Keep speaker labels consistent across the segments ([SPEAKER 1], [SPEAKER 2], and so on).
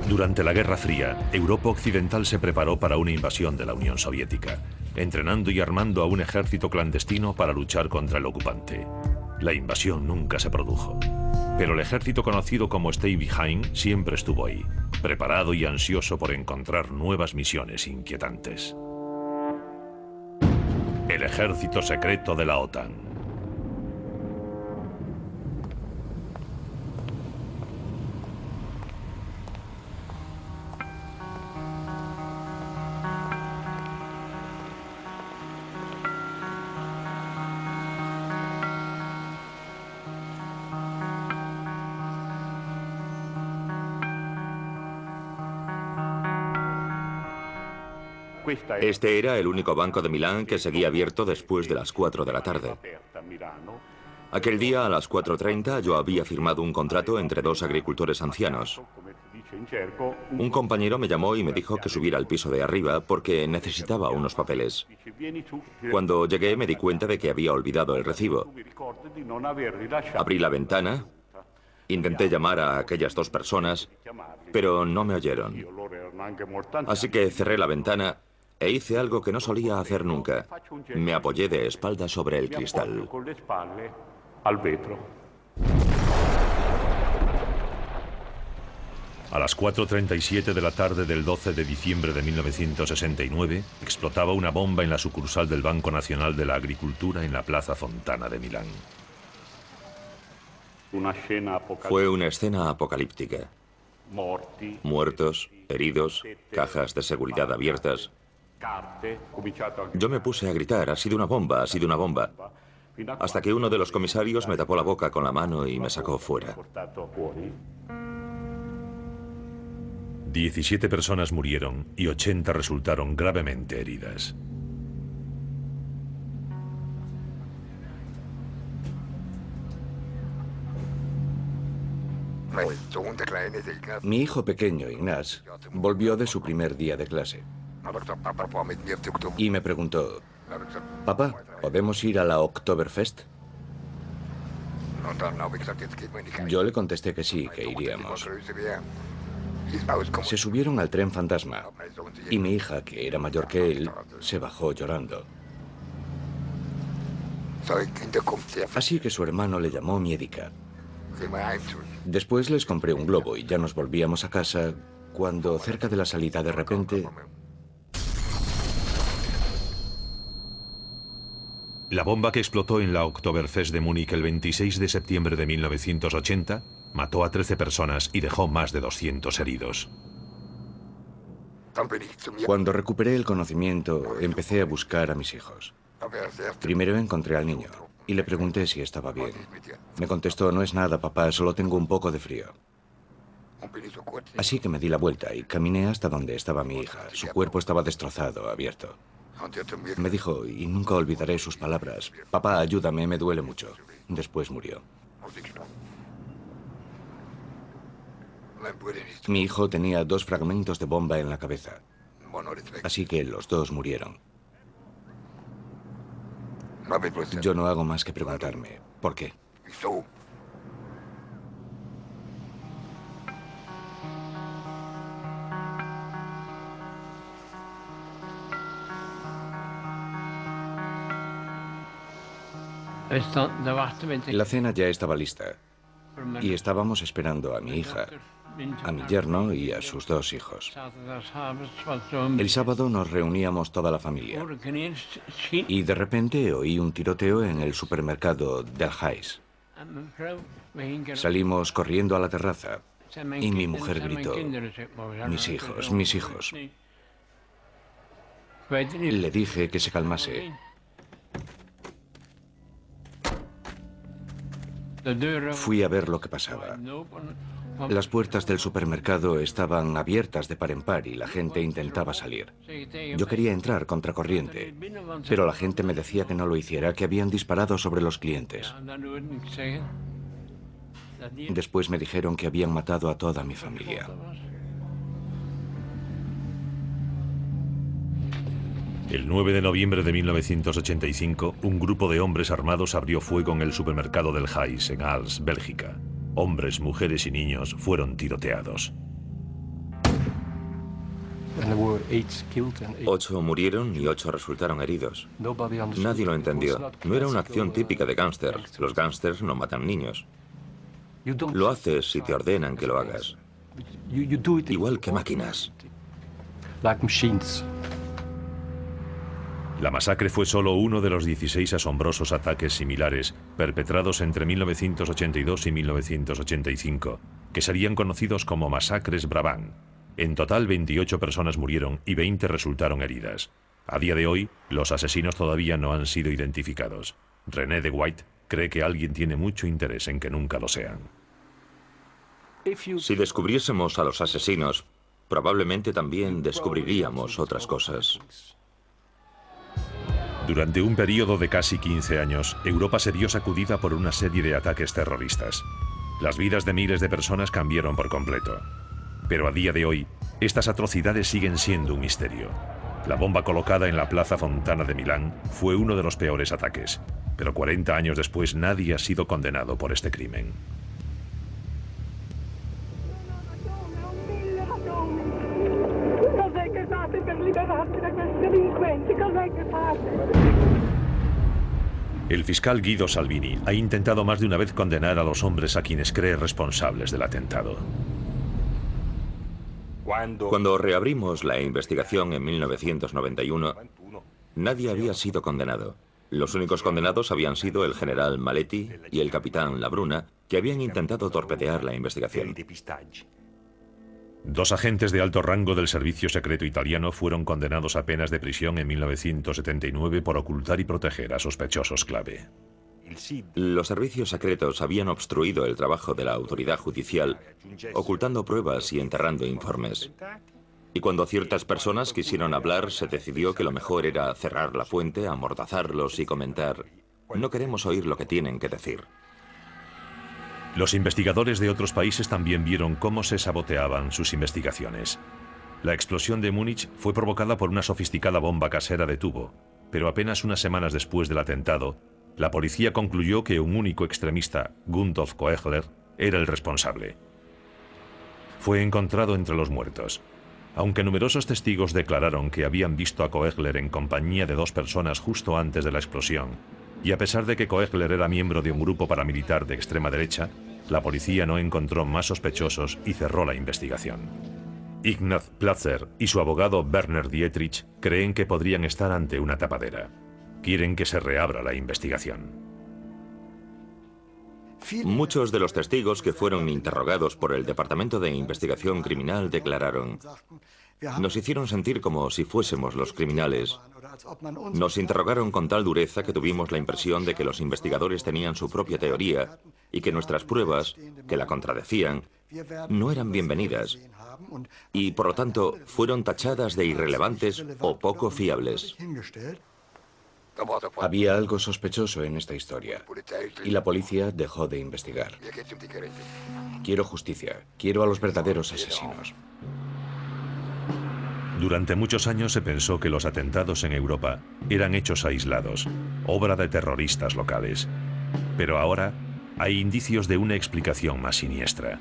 [SPEAKER 1] Durante la Guerra Fría, Europa Occidental se preparó para una invasión de la Unión Soviética, entrenando y armando a un ejército clandestino para luchar contra el ocupante. La invasión nunca se produjo, pero el ejército conocido como Stay Behind siempre estuvo ahí, preparado y ansioso por encontrar nuevas misiones inquietantes. El ejército secreto de la OTAN.
[SPEAKER 2] Este era el único banco de Milán que seguía abierto después de las 4 de la tarde. Aquel día, a las 4:30, yo había firmado un contrato entre dos agricultores ancianos. Un compañero me llamó y me dijo que subiera al piso de arriba porque necesitaba unos papeles. Cuando llegué me di cuenta de que había olvidado el recibo. Abrí la ventana, intenté llamar a aquellas dos personas, pero no me oyeron. Así que cerré la ventana e hice algo que no solía hacer nunca. Me apoyé de espaldas sobre el cristal.
[SPEAKER 1] A las 4:37 de la tarde del 12 de diciembre de 1969, explotaba una bomba en la sucursal del Banco Nacional de la Agricultura en la Plaza Fontana de Milán.
[SPEAKER 2] Fue una escena apocalíptica. Muertos, heridos, cajas de seguridad abiertas. Yo me puse a gritar, ha sido una bomba, ha sido una bomba. Hasta que uno de los comisarios me tapó la boca con la mano y me sacó fuera.
[SPEAKER 1] 17 personas murieron y 80 resultaron gravemente heridas.
[SPEAKER 3] Mi hijo pequeño, Ignaz, volvió de su primer día de clase y me preguntó, «Papá, ¿podemos ir a la Oktoberfest?» Yo le contesté que sí, que iríamos. Se subieron al tren fantasma y mi hija, que era mayor que él, se bajó llorando. Así que su hermano le llamó Miedica. Después les compré un globo y ya nos volvíamos a casa cuando, cerca de la salida, de repente...
[SPEAKER 1] La bomba que explotó en la Oktoberfest de Múnich el 26 de septiembre de 1980 mató a 13 personas y dejó más de 200 heridos.
[SPEAKER 3] Cuando recuperé el conocimiento, empecé a buscar a mis hijos. Primero encontré al niño y le pregunté si estaba bien. Me contestó, «No es nada, papá, solo tengo un poco de frío». Así que me di la vuelta y caminé hasta donde estaba mi hija. Su cuerpo estaba destrozado, abierto. Me dijo, y nunca olvidaré sus palabras, «Papá, ayúdame, me duele mucho». Después murió. Mi hijo tenía 2 fragmentos de bomba en la cabeza. Así que los dos murieron. Yo no hago más que preguntarme, ¿por qué? La cena ya estaba lista y estábamos esperando a mi hija, a mi yerno y a sus 2 hijos. El sábado nos reuníamos toda la familia y de repente oí un tiroteo en el supermercado del Heis. Salimos corriendo a la terraza y mi mujer gritó, «Mis hijos, mis hijos». Le dije que se calmase. Fui a ver lo que pasaba. Las puertas del supermercado estaban abiertas de par en par y la gente intentaba salir. Yo quería entrar contracorriente, pero la gente me decía que no lo hiciera, que habían disparado sobre los clientes. Después me dijeron que habían matado a toda mi familia.
[SPEAKER 1] El 9 de noviembre de 1985, un grupo de hombres armados abrió fuego en el supermercado del Heis, en Aalst, Bélgica. Hombres, mujeres y niños fueron tiroteados.
[SPEAKER 2] 8 murieron y 8 resultaron heridos. Nadie lo entendió. No era una acción típica de gángster. Los gángsters no matan niños. Lo haces si te ordenan que lo hagas. Igual que máquinas.
[SPEAKER 1] La masacre fue solo uno de los 16 asombrosos ataques similares perpetrados entre 1982 y 1985, que serían conocidos como masacres Brabant. En total, 28 personas murieron y 20 resultaron heridas. A día de hoy, los asesinos todavía no han sido identificados. René de White cree que alguien tiene mucho interés en que nunca lo sean.
[SPEAKER 2] Si descubriésemos a los asesinos, probablemente también descubriríamos otras cosas.
[SPEAKER 1] Durante un periodo de casi 15 años, Europa se vio sacudida por una serie de ataques terroristas. Las vidas de miles de personas cambiaron por completo. Pero a día de hoy, estas atrocidades siguen siendo un misterio. La bomba colocada en la Plaza Fontana de Milán fue uno de los peores ataques, pero 40 años después nadie ha sido condenado por este crimen. El fiscal Guido Salvini ha intentado más de una vez condenar a los hombres a quienes cree responsables del atentado.
[SPEAKER 2] Cuando reabrimos la investigación en 1991, nadie había sido condenado. Los únicos condenados habían sido el general Maletti y el capitán Labruna, que habían intentado torpedear la investigación.
[SPEAKER 1] Dos agentes de alto rango del servicio secreto italiano fueron condenados a penas de prisión en 1979 por ocultar y proteger a sospechosos clave.
[SPEAKER 2] Los servicios secretos habían obstruido el trabajo de la autoridad judicial, ocultando pruebas y enterrando informes. Y cuando ciertas personas quisieron hablar, se decidió que lo mejor era cerrar la fuente, amordazarlos y comentar: no queremos oír lo que tienen que decir.
[SPEAKER 1] Los investigadores de otros países también vieron cómo se saboteaban sus investigaciones. La explosión de Múnich fue provocada por una sofisticada bomba casera de tubo, pero apenas unas semanas después del atentado, la policía concluyó que un único extremista, Gundolf Koechler, era el responsable. Fue encontrado entre los muertos. Aunque numerosos testigos declararon que habían visto a Koechler en compañía de 2 personas justo antes de la explosión, y a pesar de que Koechler era miembro de un grupo paramilitar de extrema derecha, la policía no encontró más sospechosos y cerró la investigación. Ignaz Platzer y su abogado Werner Dietrich creen que podrían estar ante una tapadera. Quieren que se reabra la investigación.
[SPEAKER 2] Muchos de los testigos que fueron interrogados por el Departamento de Investigación Criminal declararon: nos hicieron sentir como si fuésemos los criminales. Nos interrogaron con tal dureza que tuvimos la impresión de que los investigadores tenían su propia teoría y que nuestras pruebas, que la contradecían, no eran bienvenidas y, por lo tanto, fueron tachadas de irrelevantes o poco fiables.
[SPEAKER 3] Había algo sospechoso en esta historia y la policía dejó de investigar. Quiero justicia, quiero a los verdaderos asesinos.
[SPEAKER 1] Durante muchos años se pensó que los atentados en Europa eran hechos aislados, obra de terroristas locales. Pero ahora hay indicios de una explicación más siniestra.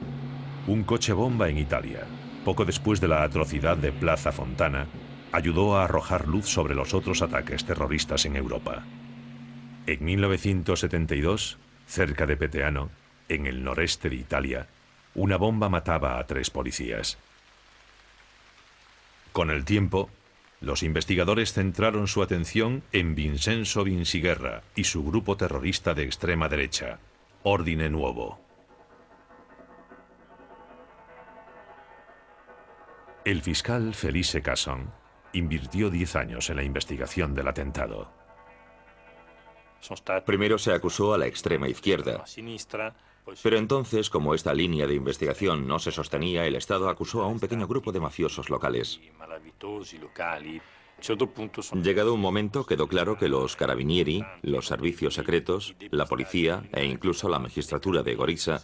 [SPEAKER 1] Un coche bomba en Italia, poco después de la atrocidad de Plaza Fontana, ayudó a arrojar luz sobre los otros ataques terroristas en Europa. En 1972, cerca de Peteano, en el noreste de Italia, una bomba mataba a 3 policías. Con el tiempo, los investigadores centraron su atención en Vincenzo Vinciguerra y su grupo terrorista de extrema derecha, Ordine Nuovo. El fiscal Felice Casson invirtió 10 años en la investigación del atentado.
[SPEAKER 2] Primero se acusó a la extrema izquierda, pero entonces, como esta línea de investigación no se sostenía, el Estado acusó a un pequeño grupo de mafiosos locales. Llegado un momento, quedó claro que los carabinieri, los servicios secretos, la policía e incluso la magistratura de Gorica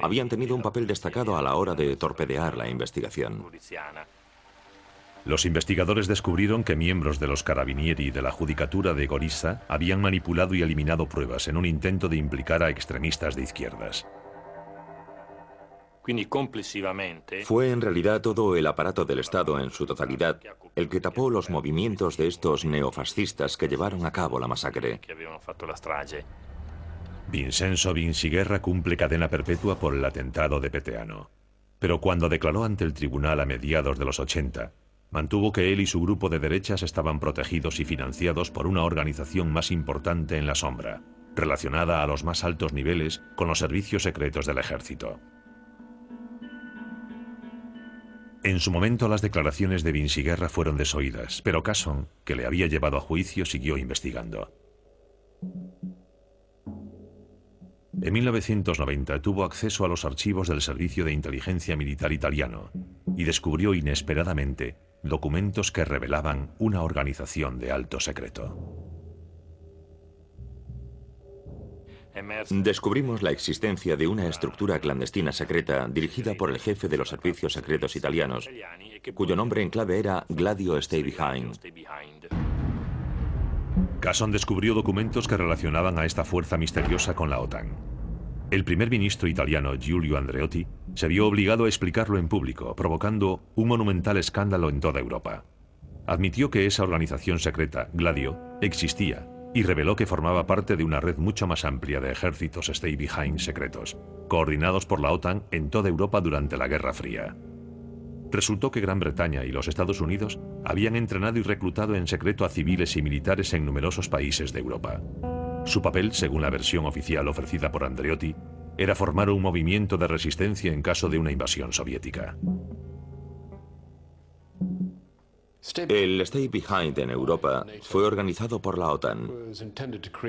[SPEAKER 2] habían tenido un papel destacado a la hora de torpedear la investigación.
[SPEAKER 1] Los investigadores descubrieron que miembros de los carabinieri y de la judicatura de Gorica habían manipulado y eliminado pruebas en un intento de implicar a extremistas de izquierdas.
[SPEAKER 2] Fue en realidad todo el aparato del Estado en su totalidad el que tapó los movimientos de estos neofascistas que llevaron a cabo la masacre.
[SPEAKER 1] Vincenzo Vinciguerra cumple cadena perpetua por el atentado de Peteano. Pero cuando declaró ante el tribunal a mediados de los 80, mantuvo que él y su grupo de derechas estaban protegidos y financiados por una organización más importante en la sombra, relacionada a los más altos niveles con los servicios secretos del ejército. En su momento las declaraciones de Vinciguerra fueron desoídas, pero Casson, que le había llevado a juicio, siguió investigando. En 1990 tuvo acceso a los archivos del Servicio de Inteligencia Militar italiano y descubrió inesperadamente documentos que revelaban una organización de alto secreto.
[SPEAKER 2] Descubrimos la existencia de una estructura clandestina secreta dirigida por el jefe de los servicios secretos italianos, cuyo nombre en clave era Gladio Stay Behind.
[SPEAKER 1] Casson descubrió documentos que relacionaban a esta fuerza misteriosa con la OTAN. El primer ministro italiano, Giulio Andreotti, se vio obligado a explicarlo en público, provocando un monumental escándalo en toda Europa. Admitió que esa organización secreta, Gladio, existía y reveló que formaba parte de una red mucho más amplia de ejércitos Stay Behind secretos, coordinados por la OTAN en toda Europa durante la Guerra Fría. Resultó que Gran Bretaña y los Estados Unidos habían entrenado y reclutado en secreto a civiles y militares en numerosos países de Europa. Su papel, según la versión oficial ofrecida por Andreotti, era formar un movimiento de resistencia en caso de una invasión soviética.
[SPEAKER 2] El Stay Behind en Europa fue organizado por la OTAN.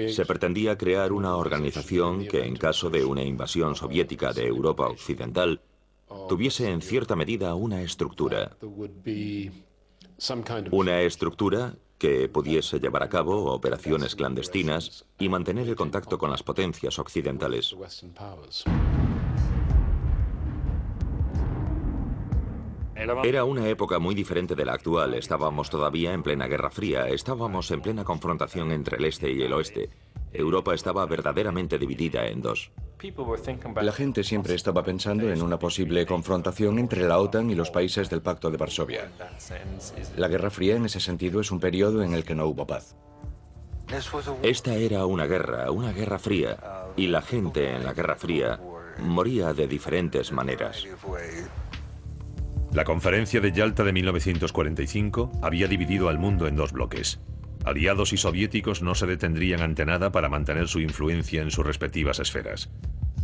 [SPEAKER 2] Se pretendía crear una organización que, en caso de una invasión soviética de Europa Occidental, tuviese en cierta medida una estructura. Una estructura que pudiese llevar a cabo operaciones clandestinas y mantener el contacto con las potencias occidentales. Era una época muy diferente de la actual. Estábamos todavía en plena Guerra Fría, estábamos en plena confrontación entre el este y el oeste. Europa estaba verdaderamente dividida en dos.
[SPEAKER 3] La gente siempre estaba pensando en una posible confrontación entre la OTAN y los países del Pacto de Varsovia. La Guerra Fría en ese sentido es un periodo en el que no hubo paz.
[SPEAKER 2] Esta era una guerra fría, y la gente en la Guerra Fría moría de diferentes maneras.
[SPEAKER 1] La conferencia de Yalta de 1945 había dividido al mundo en dos bloques. Aliados y soviéticos no se detendrían ante nada para mantener su influencia en sus respectivas esferas.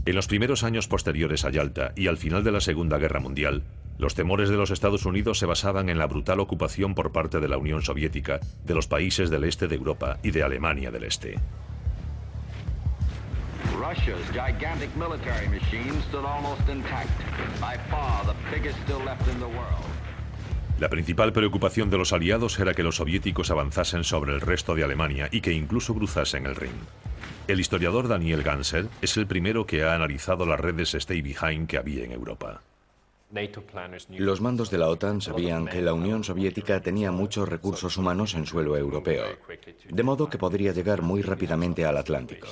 [SPEAKER 1] En los primeros años posteriores a Yalta y al final de la Segunda Guerra Mundial, los temores de los Estados Unidos se basaban en la brutal ocupación por parte de la Unión Soviética de los países del este de Europa y de Alemania del Este.
[SPEAKER 4] Russia's gigantic military machine stood almost intact, by far the biggest still left in the world.
[SPEAKER 1] La principal preocupación de los aliados era que los soviéticos avanzasen sobre el resto de Alemania y que incluso cruzasen el Rin. El historiador Daniel Ganser es el primero que ha analizado las redes Stay Behind que había en Europa.
[SPEAKER 3] Los mandos de la OTAN sabían que la Unión Soviética tenía muchos recursos humanos en suelo europeo, de modo que podría llegar muy rápidamente al Atlántico.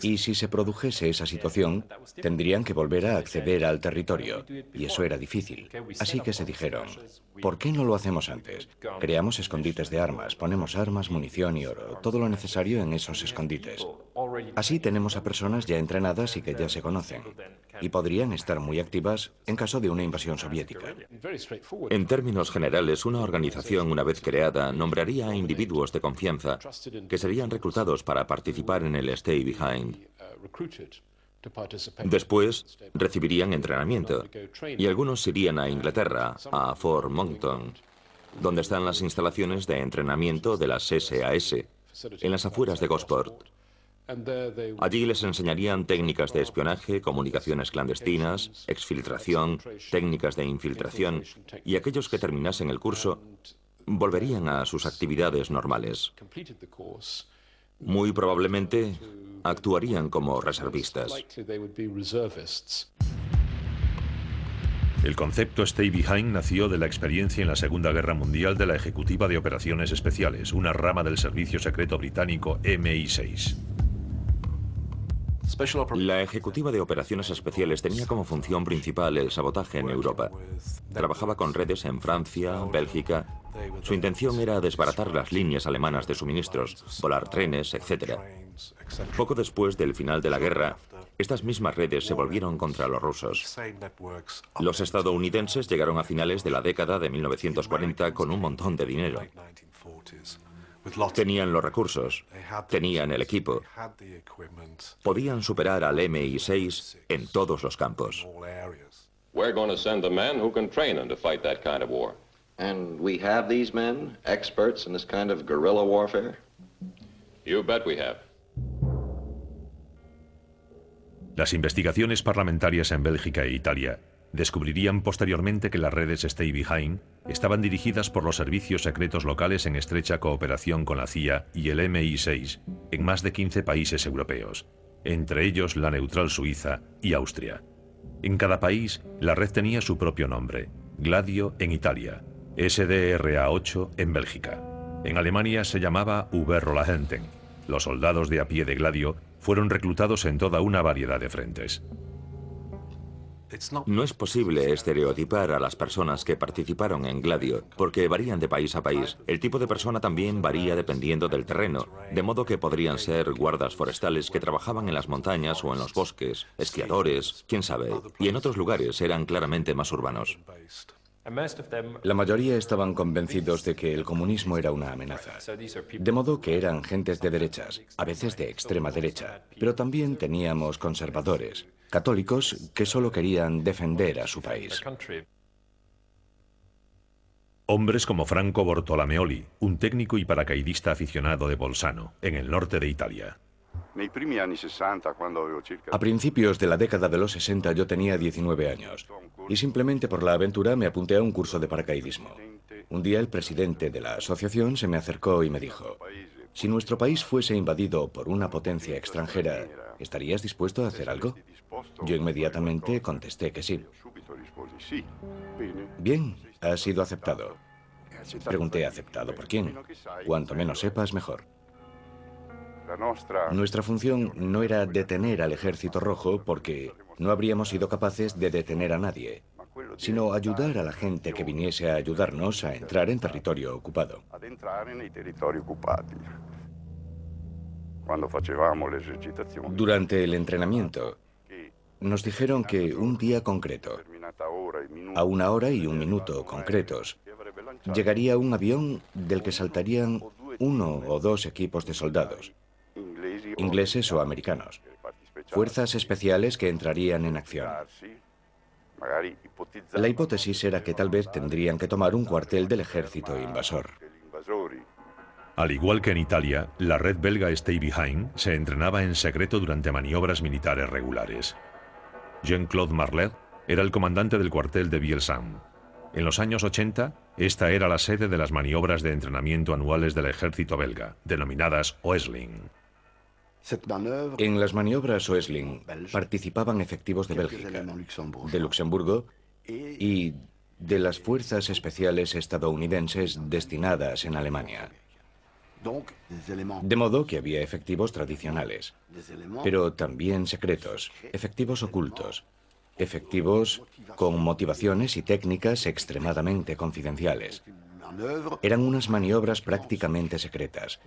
[SPEAKER 3] Y si se produjese esa situación, tendrían que volver a acceder al territorio, y eso era difícil. Así que se dijeron, ¿por qué no lo hacemos antes? Creamos escondites de armas, ponemos armas, munición y oro, todo lo necesario en esos escondites. Así tenemos a personas ya entrenadas y que ya se conocen, y podrían estar muy activas en caso de una invasión soviética.
[SPEAKER 2] En términos generales, una organización, una vez creada, nombraría a individuos de confianza que serían reclutados para participar en el Stay Behind. Después, recibirían entrenamiento, y algunos irían a Inglaterra, a Fort Monckton, donde están las instalaciones de entrenamiento de las SAS, en las afueras de Gosport. Allí les enseñarían técnicas de espionaje, comunicaciones clandestinas, exfiltración, técnicas de infiltración, y aquellos que terminasen el curso volverían a sus actividades normales. Muy probablemente actuarían como reservistas.
[SPEAKER 1] El concepto Stay Behind nació de la experiencia en la Segunda Guerra Mundial de la Ejecutiva de Operaciones Especiales, una rama del servicio secreto británico MI6.
[SPEAKER 2] La ejecutiva de operaciones especiales tenía como función principal el sabotaje en Europa. Trabajaba con redes en Francia, Bélgica. Su intención era desbaratar las líneas alemanas de suministros, volar trenes, etc. Poco después del final de la guerra, estas mismas redes se volvieron contra los rusos. Los estadounidenses llegaron a finales de la década de 1940 con un montón de dinero. Tenían los recursos, tenían el equipo, podían superar al MI6 en todos los campos.
[SPEAKER 5] We're going to send the men who can train them to fight that kind of war.
[SPEAKER 4] And we have these men, experts in this kind of guerrilla warfare?
[SPEAKER 5] You bet we have.
[SPEAKER 1] Las investigaciones parlamentarias en Bélgica e Italia descubrirían posteriormente que las redes Stay Behind estaban dirigidas por los servicios secretos locales en estrecha cooperación con la CIA y el MI6 en más de 15 países europeos, entre ellos la neutral Suiza y Austria. En cada país, la red tenía su propio nombre: Gladio en Italia, SDRA8 en Bélgica. En Alemania se llamaba Überrollagenten. Los soldados de a pie de Gladio fueron reclutados en toda una variedad de frentes.
[SPEAKER 2] No es posible estereotipar a las personas que participaron en Gladio, porque varían de país a país. El tipo de persona también varía dependiendo del terreno, de modo que podrían ser guardas forestales que trabajaban en las montañas o en los bosques, esquiadores, quién sabe, y en otros lugares eran claramente más urbanos.
[SPEAKER 3] La mayoría estaban convencidos de que el comunismo era una amenaza, de modo que eran gentes de derechas, a veces de extrema derecha, pero también teníamos conservadores, católicos que solo querían defender a su país.
[SPEAKER 1] Hombres como Franco Bortolomeoli, un técnico y paracaidista aficionado de Bolzano, en el norte de Italia.
[SPEAKER 3] A principios de la década de los 60 yo tenía 19 años y simplemente por la aventura me apunté a un curso de paracaidismo. Un día el presidente de la asociación se me acercó y me dijo: si nuestro país fuese invadido por una potencia extranjera, ¿estarías dispuesto a hacer algo? Yo inmediatamente contesté que sí. Bien, ha sido aceptado. Pregunté: ¿aceptado por quién? Cuanto menos sepas, mejor. Nuestra función no era detener al Ejército Rojo porque no habríamos sido capaces de detener a nadie, sino ayudar a la gente que viniese a ayudarnos a entrar en territorio ocupado. Durante el entrenamiento, nos dijeron que un día concreto, a 1 hora y 1 minuto concretos, llegaría un avión del que saltarían 1 o 2 equipos de soldados, ingleses o americanos, fuerzas especiales que entrarían en acción. La hipótesis era que tal vez tendrían que tomar un cuartel del ejército invasor.
[SPEAKER 1] Al igual que en Italia, la red belga Stay Behind se entrenaba en secreto durante maniobras militares regulares. Jean-Claude Marlet era el comandante del cuartel de Bielsheim. En los años 80, esta era la sede de las maniobras de entrenamiento anuales del ejército belga, denominadas Oesling.
[SPEAKER 3] En las maniobras Oesling participaban efectivos de Bélgica, de Luxemburgo y de las fuerzas especiales estadounidenses destinadas en Alemania. De modo que había efectivos tradicionales, pero también secretos, efectivos ocultos, efectivos con motivaciones y técnicas extremadamente confidenciales. Eran unas maniobras prácticamente secretas.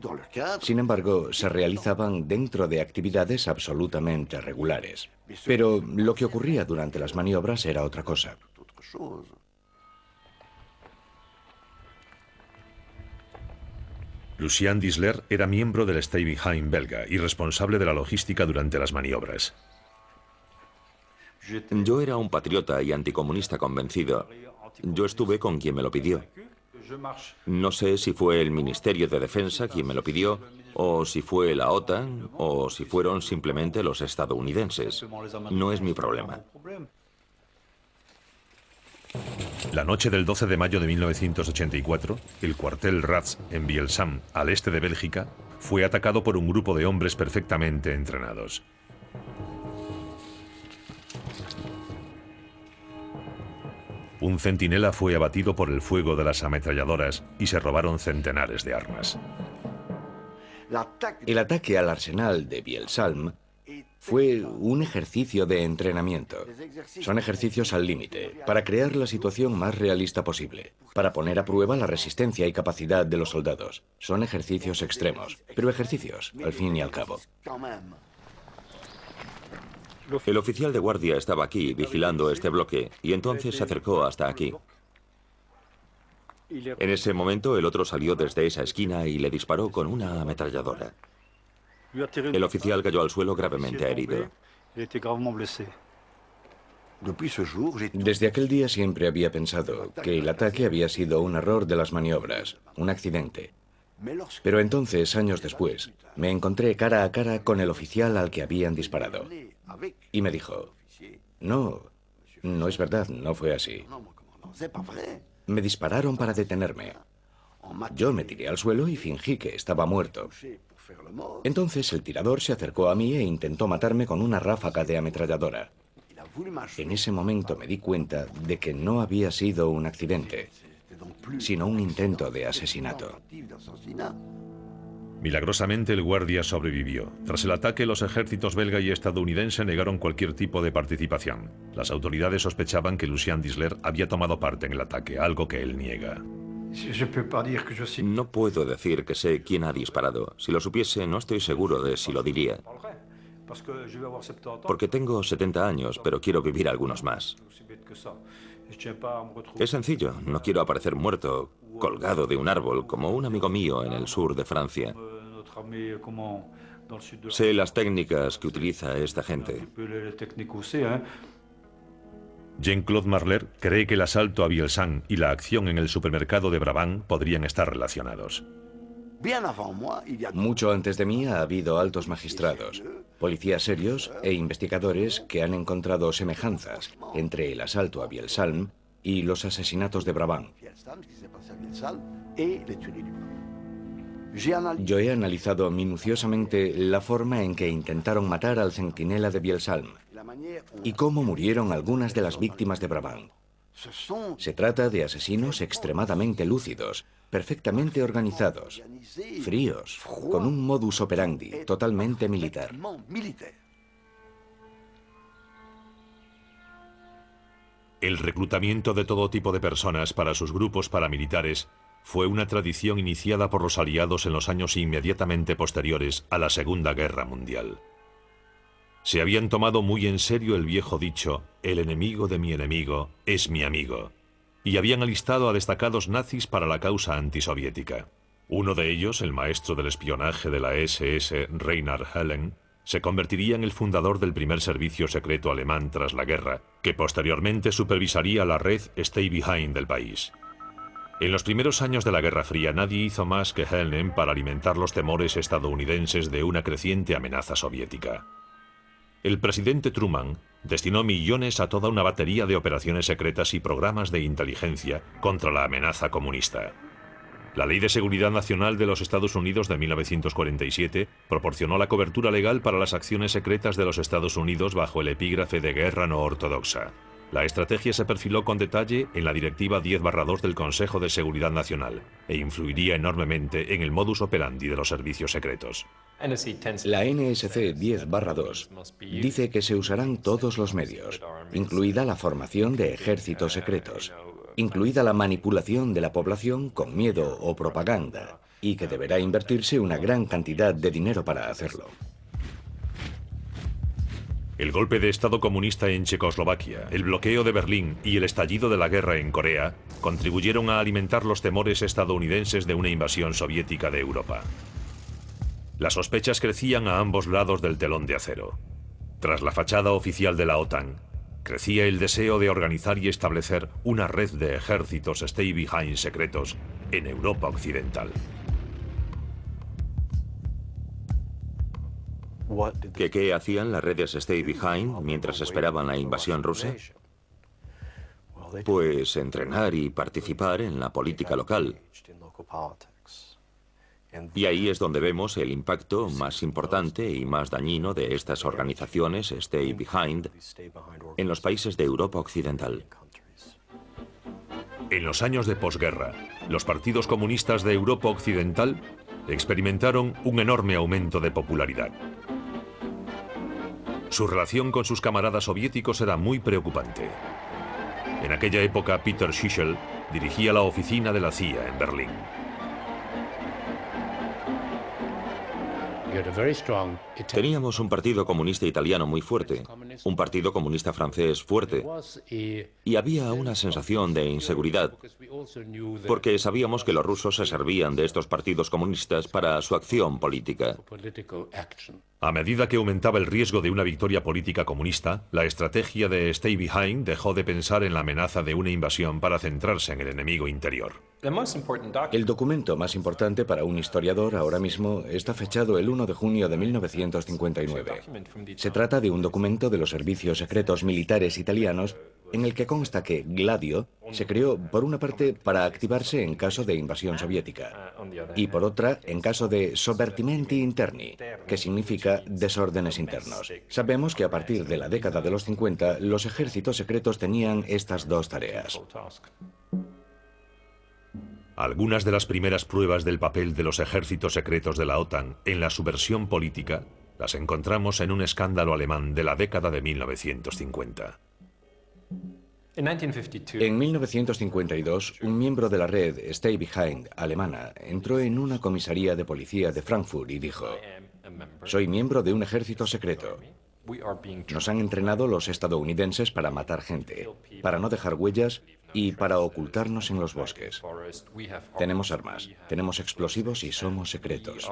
[SPEAKER 3] Sin embargo, se realizaban dentro de actividades absolutamente regulares. Pero lo que ocurría durante las maniobras era otra cosa.
[SPEAKER 1] Lucien Disler era miembro del Stay Behind belga y responsable de la logística durante las maniobras.
[SPEAKER 2] Yo era un patriota y anticomunista convencido. Yo estuve con quien me lo pidió. No sé si fue el Ministerio de Defensa quien me lo pidió, o si fue la OTAN, o si fueron simplemente los estadounidenses. No es mi problema.
[SPEAKER 1] La noche del 12 de mayo de 1984, el cuartel Ratz en Bielsheim, al este de Bélgica, fue atacado por un grupo de hombres perfectamente entrenados. Un centinela fue abatido por el fuego de las ametralladoras y se robaron centenares de armas.
[SPEAKER 3] El ataque al arsenal de Bielsheim Fue un ejercicio de entrenamiento. Son ejercicios al límite, para crear la situación más realista posible, para poner a prueba la resistencia y capacidad de los soldados. Son ejercicios extremos, pero ejercicios, al fin y al cabo.
[SPEAKER 2] El oficial de guardia estaba aquí, vigilando este bloque, y entonces se acercó hasta aquí. En ese momento, el otro salió desde esa esquina y le disparó con una ametralladora. El oficial cayó al suelo gravemente herido.
[SPEAKER 3] Desde aquel día siempre había pensado que el ataque había sido un error de las maniobras, un accidente. Pero entonces, años después, me encontré cara a cara con el oficial al que habían disparado. Y me dijo, no es verdad, no fue así. Me dispararon para detenerme. Yo me tiré al suelo y fingí que estaba muerto. Entonces el tirador se acercó a mí e intentó matarme con una ráfaga de ametralladora. En ese momento me di cuenta de que no había sido un accidente, sino un intento de asesinato.
[SPEAKER 1] Milagrosamente el guardia sobrevivió. Tras el ataque, los ejércitos belga y estadounidense negaron cualquier tipo de participación. Las autoridades sospechaban que Lucien Disler había tomado parte en el ataque, algo que él niega.
[SPEAKER 2] No puedo decir que sé quién ha disparado. Si lo supiese, no estoy seguro de si lo diría. Porque tengo 70 años, pero quiero vivir algunos más. Es sencillo, no quiero aparecer muerto, colgado de un árbol, como un amigo mío en el sur de Francia. Sé las técnicas que utiliza esta gente.
[SPEAKER 1] Jean-Claude Marler cree que el asalto a Vielsalm y la acción en el supermercado de Brabant podrían estar relacionados.
[SPEAKER 3] Mucho antes de mí ha habido altos magistrados, policías serios e investigadores que han encontrado semejanzas entre el asalto a Vielsalm y los asesinatos de Brabant. Yo he analizado minuciosamente la forma en que intentaron matar al centinela de Vielsalm y cómo murieron algunas de las víctimas de Brabant. Se trata de asesinos extremadamente lúcidos, perfectamente organizados, fríos, con un modus operandi totalmente militar.
[SPEAKER 1] El reclutamiento de todo tipo de personas para sus grupos paramilitares fue una tradición iniciada por los aliados en los años inmediatamente posteriores a la Segunda Guerra Mundial. Se habían tomado muy en serio el viejo dicho, el enemigo de mi enemigo es mi amigo, y habían alistado a destacados nazis para la causa antisoviética. Uno de ellos, el maestro del espionaje de la SS, Reinhard Hellen, se convertiría en el fundador del primer servicio secreto alemán tras la guerra, que posteriormente supervisaría la red Stay Behind del país. En los primeros años de la Guerra Fría nadie hizo más que Hellen para alimentar los temores estadounidenses de una creciente amenaza soviética. El presidente Truman destinó millones a toda una batería de operaciones secretas y programas de inteligencia contra la amenaza comunista. La Ley de Seguridad Nacional de los Estados Unidos de 1947 proporcionó la cobertura legal para las acciones secretas de los Estados Unidos bajo el epígrafe de guerra no ortodoxa. La estrategia se perfiló con detalle en la Directiva 10/2 del Consejo de Seguridad Nacional e influiría enormemente en el modus operandi de los servicios secretos.
[SPEAKER 3] La NSC 10/2 dice que se usarán todos los medios, incluida la formación de ejércitos secretos, incluida la manipulación de la población con miedo o propaganda, y que deberá invertirse una gran cantidad de dinero para hacerlo.
[SPEAKER 1] El golpe de Estado comunista en Checoslovaquia, el bloqueo de Berlín y el estallido de la guerra en Corea contribuyeron a alimentar los temores estadounidenses de una invasión soviética de Europa. Las sospechas crecían a ambos lados del telón de acero. Tras la fachada oficial de la OTAN, crecía el deseo de organizar y establecer una red de ejércitos Stay Behind secretos en Europa Occidental.
[SPEAKER 2] ¿Qué hacían las redes Stay Behind mientras esperaban la invasión rusa? Pues entrenar y participar en la política local. Y ahí es donde vemos el impacto más importante y más dañino de estas organizaciones Stay Behind en los países de Europa Occidental.
[SPEAKER 1] En los años de posguerra, los partidos comunistas de Europa Occidental experimentaron un enorme aumento de popularidad. Su relación con sus camaradas soviéticos era muy preocupante. En aquella época, Peter Schischel dirigía la oficina de la CIA en Berlín.
[SPEAKER 2] Teníamos un partido comunista italiano muy fuerte, un partido comunista francés fuerte, y había una sensación de inseguridad, porque sabíamos que los rusos se servían de estos partidos comunistas para su acción política.
[SPEAKER 1] A medida que aumentaba el riesgo de una victoria política comunista, la estrategia de Stay Behind dejó de pensar en la amenaza de una invasión para centrarse en el enemigo interior.
[SPEAKER 3] El documento más importante para un historiador ahora mismo está fechado el 1 de junio de 1959. Se trata de un documento de los servicios secretos militares italianos en el que consta que Gladio se creó por una parte para activarse en caso de invasión soviética y por otra en caso de sovvertimenti interni, que significa desórdenes internos. Sabemos que a partir de la década de los 50 los ejércitos secretos tenían estas dos tareas.
[SPEAKER 1] Algunas de las primeras pruebas del papel de los ejércitos secretos de la OTAN en la subversión política las encontramos en un escándalo alemán de la década de 1950.
[SPEAKER 3] En 1952, un miembro de la red Stay Behind alemana entró en una comisaría de policía de Frankfurt y dijo: «Soy miembro de un ejército secreto. Nos han entrenado los estadounidenses para matar gente, para no dejar huellas y para ocultarnos en los bosques. Tenemos armas, tenemos explosivos y somos secretos».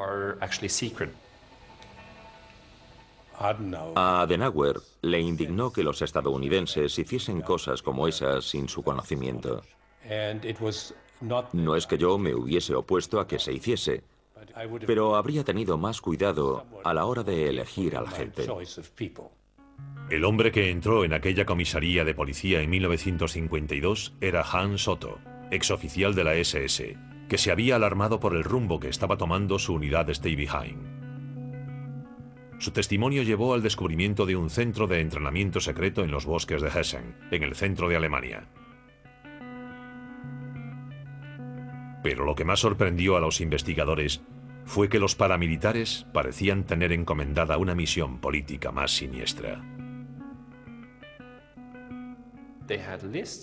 [SPEAKER 2] A Adenauer le indignó que los estadounidenses hiciesen cosas como esas sin su conocimiento. No es que yo me hubiese opuesto a que se hiciese, pero habría tenido más cuidado a la hora de elegir a la gente.
[SPEAKER 1] El hombre que entró en aquella comisaría de policía en 1952 era Hans Otto, exoficial de la SS, que se había alarmado por el rumbo que estaba tomando su unidad Stay Behind. Su testimonio llevó al descubrimiento de un centro de entrenamiento secreto en los bosques de Hessen, en el centro de Alemania. Pero lo que más sorprendió a los investigadores fue que los paramilitares parecían tener encomendada una misión política más siniestra.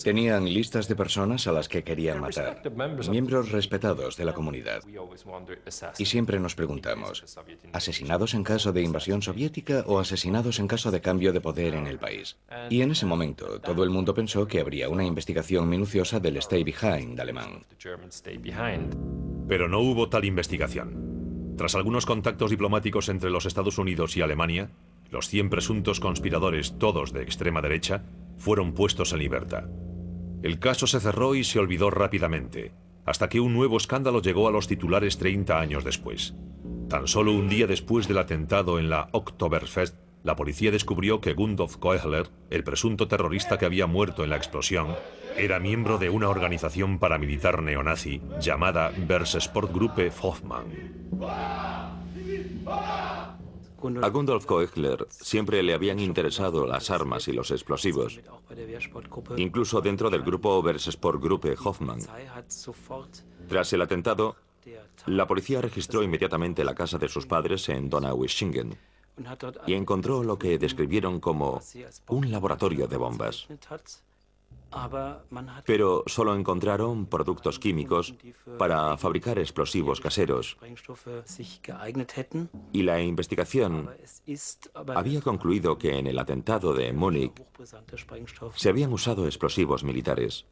[SPEAKER 3] Tenían listas de personas a las que querían matar, miembros respetados de la comunidad. Y siempre nos preguntamos, ¿asesinados en caso de invasión soviética o asesinados en caso de cambio de poder en el país? Y en ese momento, todo el mundo pensó que habría una investigación minuciosa del Stay Behind alemán.
[SPEAKER 1] Pero no hubo tal investigación. Tras algunos contactos diplomáticos entre los Estados Unidos y Alemania, los 100 presuntos conspiradores, todos de extrema derecha, fueron puestos en libertad. El caso se cerró y se olvidó rápidamente, hasta que un nuevo escándalo llegó a los titulares 30 años después. Tan solo un día después del atentado en la Oktoberfest, la policía descubrió que Gundolf Koechler, el presunto terrorista que había muerto en la explosión, era miembro de una organización paramilitar neonazi llamada Berserksportgruppe Hoffmann.
[SPEAKER 2] A Gundolf Koechler siempre le habían interesado las armas y los explosivos, incluso dentro del grupo Berserksportgruppe Hoffmann. Tras el atentado, la policía registró inmediatamente la casa de sus padres en Donaueschingen y encontró lo que describieron como un laboratorio de bombas. Pero solo encontraron productos químicos para fabricar explosivos caseros. Y la investigación había concluido que en el atentado de Múnich se habían usado explosivos militares.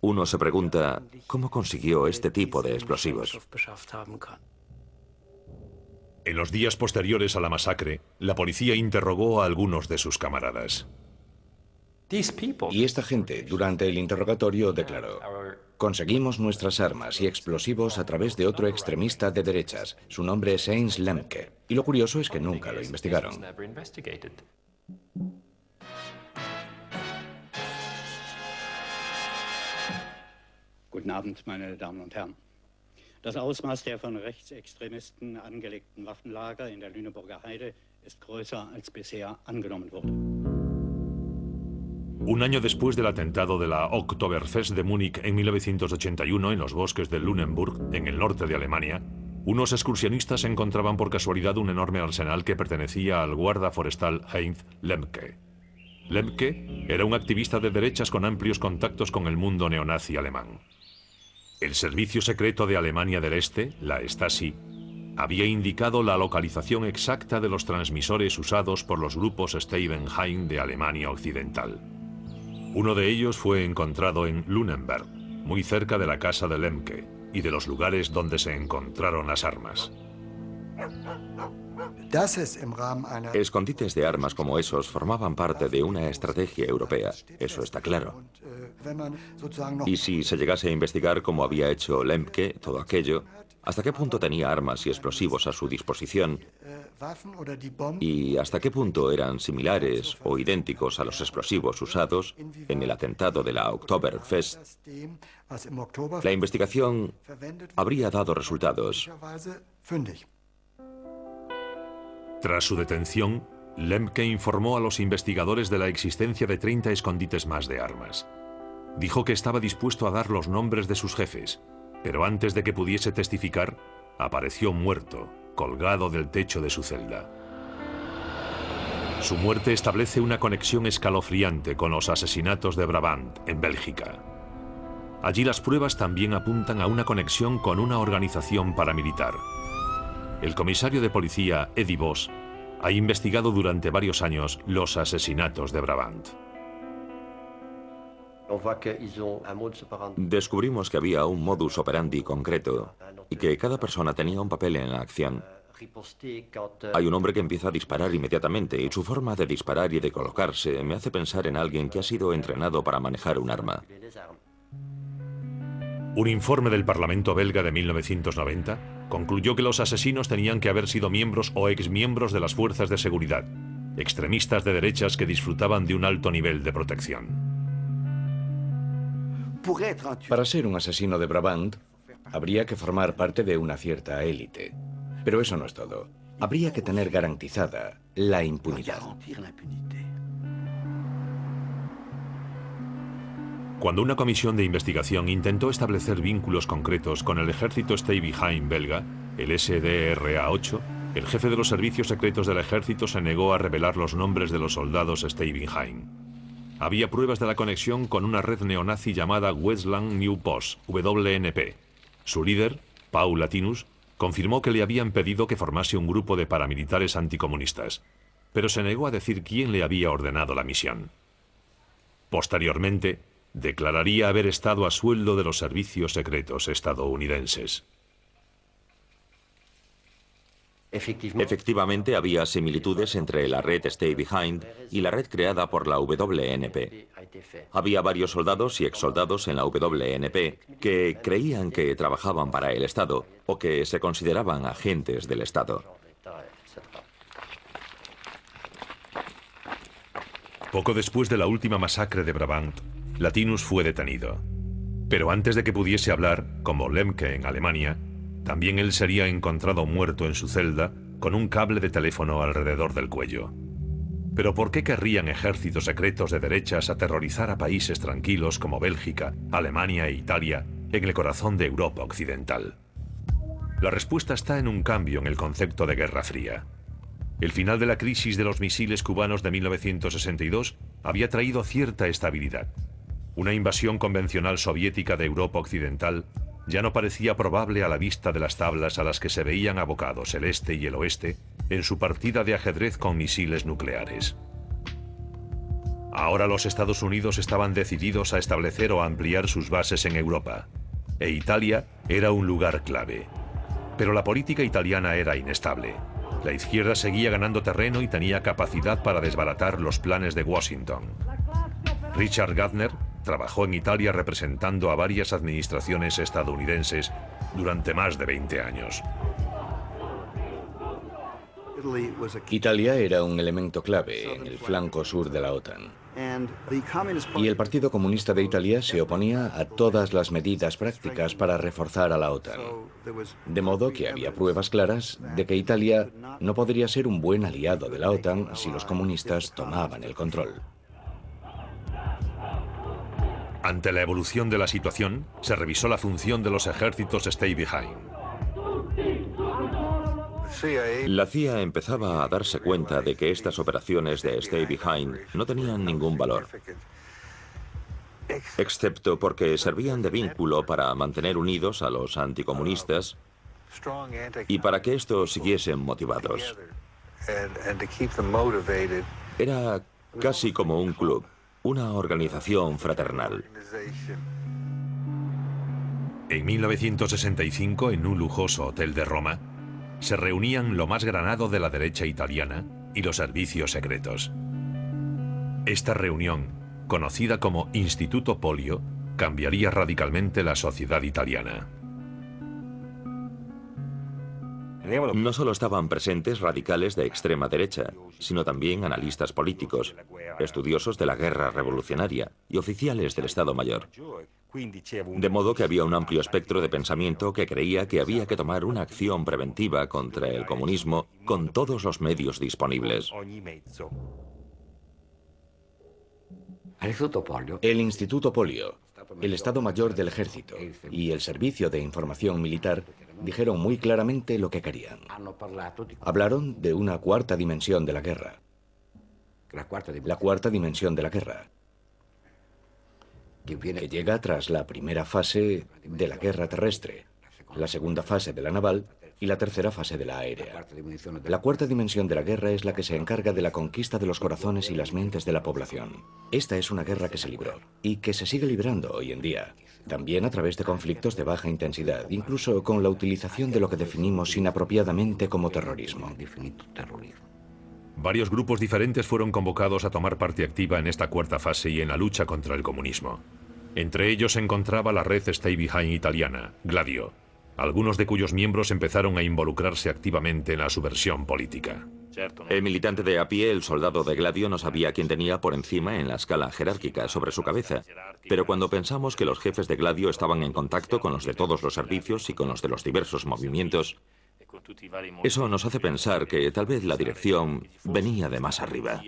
[SPEAKER 2] Uno se pregunta, ¿cómo consiguió este tipo de explosivos?
[SPEAKER 1] En los días posteriores a la masacre, la policía interrogó a algunos de sus camaradas.
[SPEAKER 3] Y esta gente, durante el interrogatorio, declaró: «Conseguimos nuestras armas y explosivos a través de otro extremista de derechas. Su nombre es Heinz Lemke». Y lo curioso es que nunca lo investigaron.
[SPEAKER 6] Guten Abend, meine Damen und Herren. Das Ausmaß der von Rechtsextremisten angelegten Waffenlager in der Lüneburger Heide ist größer als bisher angenommen wurde.
[SPEAKER 1] Un año después del atentado de la Oktoberfest de Múnich en 1981 en los bosques de Lüneburg, en el norte de Alemania, Unos excursionistas encontraban por casualidad un enorme arsenal que pertenecía al guarda forestal Heinz Lemke. Lemke era un activista de derechas con amplios contactos con el mundo neonazi alemán. El Servicio Secreto de Alemania del Este, la Stasi, había indicado la localización exacta de los transmisores usados por los grupos Steibenheim de Alemania Occidental. Uno de ellos fue encontrado en Lüneburg, muy cerca de la casa de Lemke y de los lugares donde se encontraron las armas.
[SPEAKER 2] Escondites de armas como esos formaban parte de una estrategia europea, eso está claro. Y si se llegase a investigar cómo había hecho Lemke todo aquello, ¿hasta qué punto tenía armas y explosivos a su disposición? ¿Y hasta qué punto eran similares o idénticos a los explosivos usados en el atentado de la Oktoberfest? La investigación habría dado resultados.
[SPEAKER 1] Tras su detención, Lemke informó a los investigadores de la existencia de 30 escondites más de armas. Dijo que estaba dispuesto a dar los nombres de sus jefes, pero antes de que pudiese testificar, apareció muerto, colgado del techo de su celda. Su muerte establece una conexión escalofriante con los asesinatos de Brabant, en Bélgica. Allí las pruebas también apuntan a una conexión con una organización paramilitar. El comisario de policía, Eddie Vos, ha investigado durante varios años los asesinatos de Brabant.
[SPEAKER 2] Descubrimos que había un modus operandi concreto y que cada persona tenía un papel en la acción. Hay un hombre que empieza a disparar inmediatamente y su forma de disparar y de colocarse me hace pensar en alguien que ha sido entrenado para manejar un arma.
[SPEAKER 1] Un informe del Parlamento belga de 1990 concluyó que los asesinos tenían que haber sido miembros o exmiembros de las fuerzas de seguridad, extremistas de derechas que disfrutaban de un alto nivel de protección.
[SPEAKER 3] Para ser un asesino de Brabant, habría que formar parte de una cierta élite. Pero eso no es todo. Habría que tener garantizada la impunidad.
[SPEAKER 1] Cuando una comisión de investigación intentó establecer vínculos concretos con el ejército Steibenheim belga, el SDRA-8, el jefe de los servicios secretos del ejército se negó a revelar los nombres de los soldados Steibenheim. Había pruebas de la conexión con una red neonazi llamada Westland New Post, WNP. Su líder, Paul Latinus, confirmó que le habían pedido que formase un grupo de paramilitares anticomunistas, pero se negó a decir quién le había ordenado la misión. Posteriormente, declararía haber estado a sueldo de los servicios secretos estadounidenses.
[SPEAKER 2] Efectivamente, había similitudes entre la red Steibenheim y la red creada por la WNP. Había varios soldados y exsoldados en la WNP que creían que trabajaban para el Estado o que se consideraban agentes del Estado.
[SPEAKER 1] Poco después de la última masacre de Brabant, Latinus fue detenido. Pero antes de que pudiese hablar, como Lemke en Alemania, también él sería encontrado muerto en su celda con un cable de teléfono alrededor del cuello. ¿Pero por qué querrían ejércitos secretos de derechas aterrorizar a países tranquilos como Bélgica, Alemania e Italia en el corazón de Europa Occidental? La respuesta está en un cambio en el concepto de Guerra Fría. El final de la crisis de los misiles cubanos de 1962 había traído cierta estabilidad. Una invasión convencional soviética de Europa Occidental ya no parecía probable a la vista de las tablas a las que se veían abocados el este y el oeste en su partida de ajedrez con misiles nucleares. Ahora los Estados Unidos estaban decididos a establecer o ampliar sus bases en Europa, e Italia era un lugar clave. Pero la política italiana era inestable. La izquierda seguía ganando terreno y tenía capacidad para desbaratar los planes de Washington. Richard Gardner trabajó en Italia representando a varias administraciones estadounidenses durante más de 20 años.
[SPEAKER 3] Italia era un elemento clave en el flanco sur de la OTAN. Y el Partido Comunista de Italia se oponía a todas las medidas prácticas para reforzar a la OTAN. De modo que había pruebas claras de que Italia no podría ser un buen aliado de la OTAN si los comunistas tomaban el control.
[SPEAKER 1] Ante la evolución de la situación, se revisó la función de los ejércitos Steibenheim.
[SPEAKER 2] La CIA empezaba a darse cuenta de que estas operaciones de Stay Behind no tenían ningún valor, excepto porque servían de vínculo para mantener unidos a los anticomunistas y para que estos siguiesen motivados. Era casi como un club, una organización fraternal.
[SPEAKER 1] En 1965, en un lujoso hotel de Roma, se reunían lo más granado de la derecha italiana y los servicios secretos. Esta reunión, conocida como Instituto Polio, cambiaría radicalmente la sociedad italiana.
[SPEAKER 2] No solo estaban presentes radicales de extrema derecha, sino también analistas políticos, estudiosos de la guerra revolucionaria y oficiales del Estado Mayor. De modo que había un amplio espectro de pensamiento que creía que había que tomar una acción preventiva contra el comunismo con todos los medios disponibles.
[SPEAKER 3] El Instituto Polio, el Estado Mayor del Ejército y el Servicio de Información Militar dijeron muy claramente lo que querían. Hablaron de una cuarta dimensión de la guerra. La cuarta dimensión de la guerra, que llega tras la primera fase de la guerra terrestre, la segunda fase de la naval y la tercera fase de la aérea. La cuarta dimensión de la guerra es la que se encarga de la conquista de los corazones y las mentes de la población. Esta es una guerra que se libró y que se sigue librando hoy en día, también a través de conflictos de baja intensidad, incluso con la utilización de lo que definimos inapropiadamente como terrorismo.
[SPEAKER 1] Varios grupos diferentes fueron convocados a tomar parte activa en esta cuarta fase y en la lucha contra el comunismo. Entre ellos se encontraba la red Stay Behind italiana, Gladio, algunos de cuyos miembros empezaron a involucrarse activamente en la subversión política.
[SPEAKER 2] El militante de a pie, el soldado de Gladio, no sabía quién tenía por encima en la escala jerárquica sobre su cabeza. Pero cuando pensamos que los jefes de Gladio estaban en contacto con los de todos los servicios y con los de los diversos movimientos, eso nos hace pensar que tal vez la dirección venía de más arriba.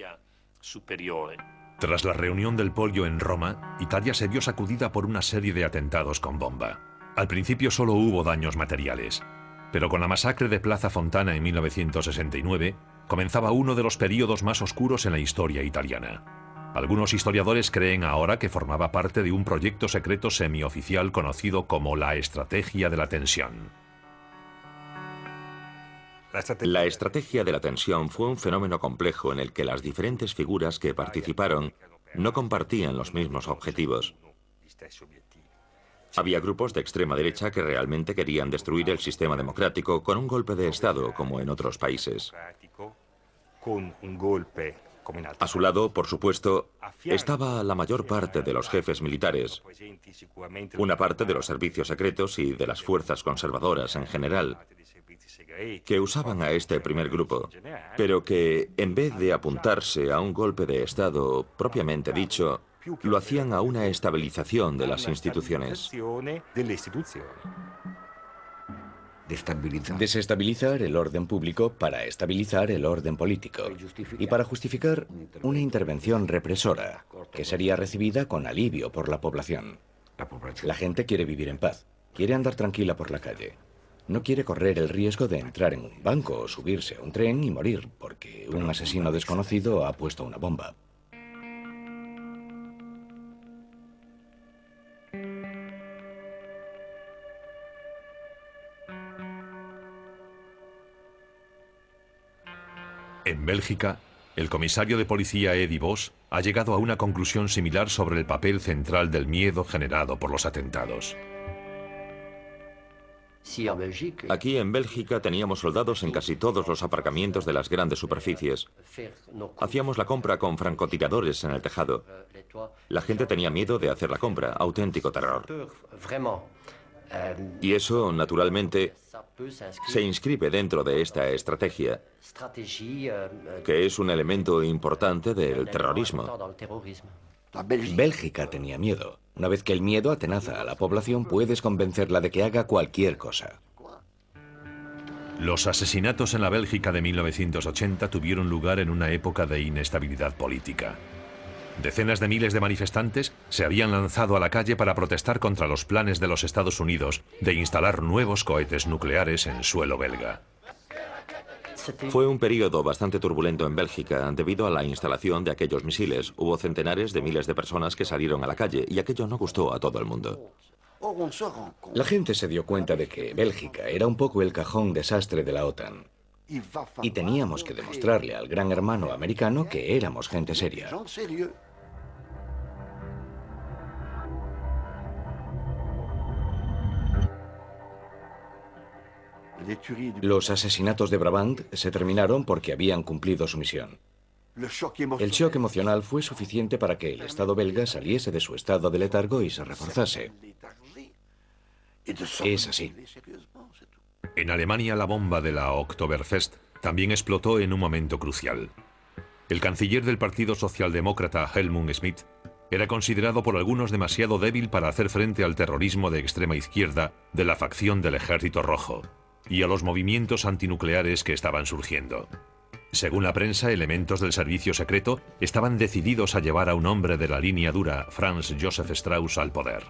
[SPEAKER 1] Tras la reunión del Polio en Roma, Italia se vio sacudida por una serie de atentados con bomba. Al principio solo hubo daños materiales, pero con la masacre de Plaza Fontana en 1969 comenzaba uno de los períodos más oscuros en la historia italiana. Algunos historiadores creen ahora que formaba parte de un proyecto secreto semioficial conocido como la Estrategia de la Tensión.
[SPEAKER 2] La estrategia de la tensión fue un fenómeno complejo en el que las diferentes figuras que participaron no compartían los mismos objetivos. Había grupos de extrema derecha que realmente querían destruir el sistema democrático con un golpe de Estado, como en otros países. A su lado, por supuesto, estaba la mayor parte de los jefes militares, una parte de los servicios secretos y de las fuerzas conservadoras en general, que usaban a este primer grupo, pero que, en vez de apuntarse a un golpe de Estado propiamente dicho, lo hacían a una estabilización de las instituciones.
[SPEAKER 3] Desestabilizar el orden público para estabilizar el orden político y para justificar una intervención represora que sería recibida con alivio por la población. La gente quiere vivir en paz, quiere andar tranquila por la calle. No quiere correr el riesgo de entrar en un banco o subirse a un tren y morir porque un asesino desconocido ha puesto una bomba.
[SPEAKER 1] En Bélgica, el comisario de policía Eddie Vos ha llegado a una conclusión similar sobre el papel central del miedo generado por los atentados.
[SPEAKER 2] Aquí en Bélgica teníamos soldados en casi todos los aparcamientos de las grandes superficies. Hacíamos la compra con francotiradores en el tejado. La gente tenía miedo de hacer la compra, auténtico terror. Y eso, naturalmente, se inscribe dentro de esta estrategia, que es un elemento importante del terrorismo.
[SPEAKER 3] Bélgica tenía miedo. Una vez que el miedo atenaza a la población, puedes convencerla de que haga cualquier cosa.
[SPEAKER 1] Los asesinatos en la Bélgica de 1980 tuvieron lugar en una época de inestabilidad política. Decenas de miles de manifestantes se habían lanzado a la calle para protestar contra los planes de los Estados Unidos de instalar nuevos cohetes nucleares en suelo belga.
[SPEAKER 2] Fue un periodo bastante turbulento en Bélgica debido a la instalación de aquellos misiles. Hubo centenares de miles de personas que salieron a la calle y aquello no gustó a todo el mundo.
[SPEAKER 3] La gente se dio cuenta de que Bélgica era un poco el cajón desastre de la OTAN. Y teníamos que demostrarle al gran hermano americano que éramos gente seria. Los asesinatos de Brabant se terminaron porque habían cumplido su misión. El shock emocional fue suficiente para que el Estado belga saliese de su estado de letargo y se reforzase. Es así.
[SPEAKER 1] En Alemania, la bomba de la Oktoberfest también explotó en un momento crucial. El canciller del Partido Socialdemócrata, Helmut Schmidt, era considerado por algunos demasiado débil para hacer frente al terrorismo de extrema izquierda de la facción del Ejército Rojo y a los movimientos antinucleares que estaban surgiendo. Según la prensa, elementos del servicio secreto estaban decididos a llevar a un hombre de la línea dura, Franz Josef Strauss, al poder.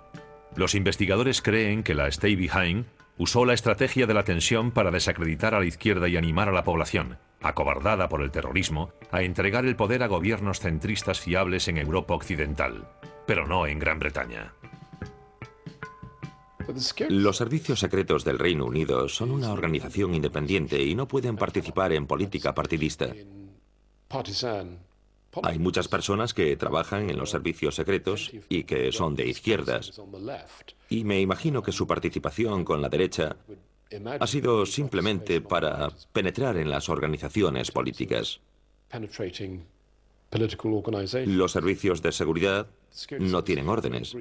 [SPEAKER 1] Los investigadores creen que la Stay Behind usó la estrategia de la tensión para desacreditar a la izquierda y animar a la población, acobardada por el terrorismo, a entregar el poder a gobiernos centristas fiables en Europa Occidental, pero no en Gran Bretaña.
[SPEAKER 2] Los servicios secretos del Reino Unido son una organización independiente y no pueden participar en política partidista. Hay muchas personas que trabajan en los servicios secretos y que son de izquierdas. Y me imagino que su participación con la derecha ha sido simplemente para penetrar en las organizaciones políticas. Los servicios de seguridad no tienen órdenes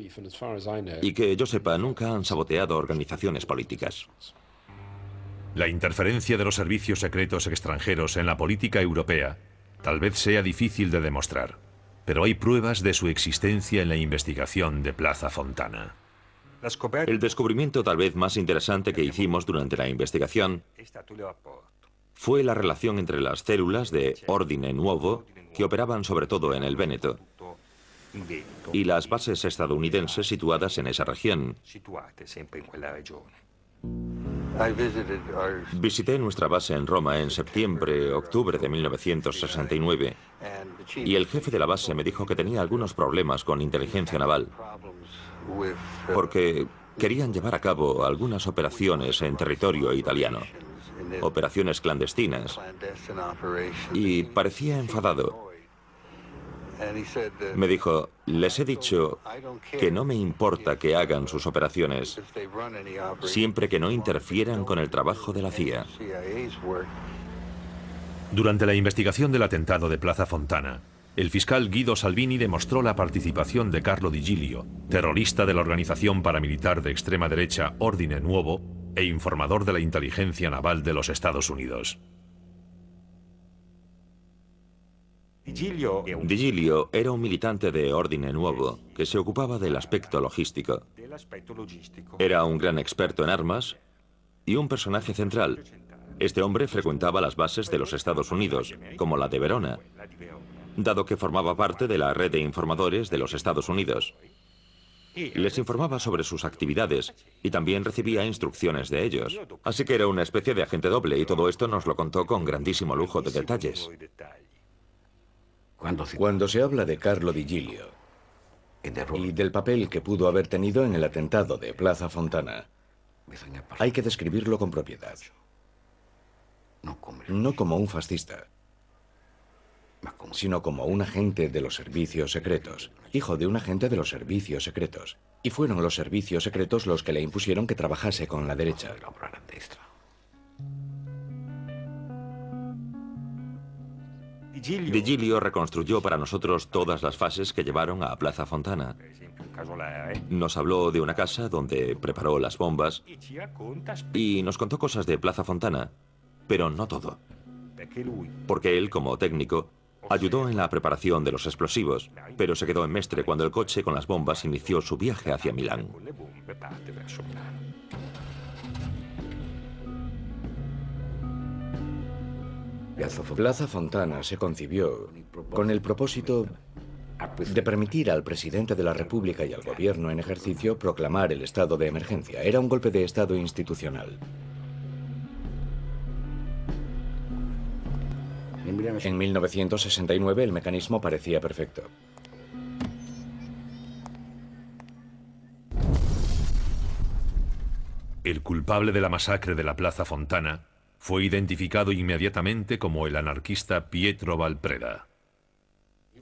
[SPEAKER 2] y que yo sepa nunca han saboteado organizaciones políticas.
[SPEAKER 1] La interferencia de los servicios secretos extranjeros en la política europea tal vez sea difícil de demostrar, pero hay pruebas de su existencia en la investigación de Plaza Fontana.
[SPEAKER 2] El descubrimiento tal vez más interesante que hicimos durante la investigación fue la relación entre las células de Ordine Nuovo, que operaban sobre todo en el Véneto, y las bases estadounidenses situadas en esa región. Visité nuestra base en Roma en septiembre-octubre de 1969 y el jefe de la base me dijo que tenía algunos problemas con inteligencia naval porque querían llevar a cabo algunas operaciones en territorio italiano, operaciones clandestinas, y parecía enfadado. Me dijo, les he dicho que no me importa que hagan sus operaciones, siempre que no interfieran con el trabajo de la CIA.
[SPEAKER 1] Durante la investigación del atentado de Plaza Fontana, el fiscal Guido Salvini demostró la participación de Carlo Di Giglio, terrorista de la organización paramilitar de extrema derecha Ordine Nuovo e informador de la inteligencia naval de los Estados Unidos.
[SPEAKER 2] Di Giglio era un militante de Ordine Nuovo que se ocupaba del aspecto logístico. Era un gran experto en armas y un personaje central. Este hombre frecuentaba las bases de los Estados Unidos, como la de Verona, dado que formaba parte de la red de informadores de los Estados Unidos. Les informaba sobre sus actividades y también recibía instrucciones de ellos. Así que era una especie de agente doble y todo esto nos lo contó con grandísimo lujo de detalles.
[SPEAKER 3] Cuando se habla de Carlo Di Giglio y del papel que pudo haber tenido en el atentado de Plaza Fontana, hay que describirlo con propiedad. No como un fascista, sino como un agente de los servicios secretos, hijo de un agente de los servicios secretos. Y fueron los servicios secretos los que le impusieron que trabajase con la derecha.
[SPEAKER 2] Di Giglio reconstruyó para nosotros todas las fases que llevaron a Plaza Fontana. Nos habló de una casa donde preparó las bombas y nos contó cosas de Plaza Fontana, pero no todo. Porque él, como técnico, ayudó en la preparación de los explosivos, pero se quedó en Mestre cuando el coche con las bombas inició su viaje hacia Milán.
[SPEAKER 3] Plaza Fontana se concibió con el propósito de permitir al presidente de la República y al gobierno en ejercicio proclamar el estado de emergencia. Era un golpe de estado institucional. En 1969 el mecanismo parecía perfecto.
[SPEAKER 1] El culpable de la masacre de la Plaza Fontana fue identificado inmediatamente como el anarquista Pietro Valpreda.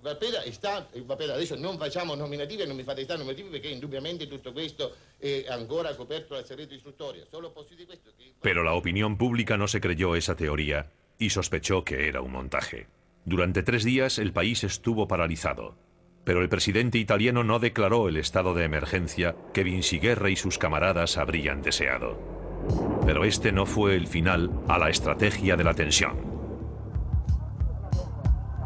[SPEAKER 7] Valpreda, adesso non facciamo nominativi e non mi fate stare nominativi perché indubbiamente tutto questo è ancora coperto dal segreto istruttorio. Solo posso dire questo che...
[SPEAKER 1] Pero la opinión pública no se creyó esa teoría y sospechó que era un montaje. Durante 3 días el país estuvo paralizado, pero el presidente italiano no declaró el estado de emergencia que Vinciguerra y sus camaradas habrían deseado. Pero este no fue el final a la estrategia de la tensión.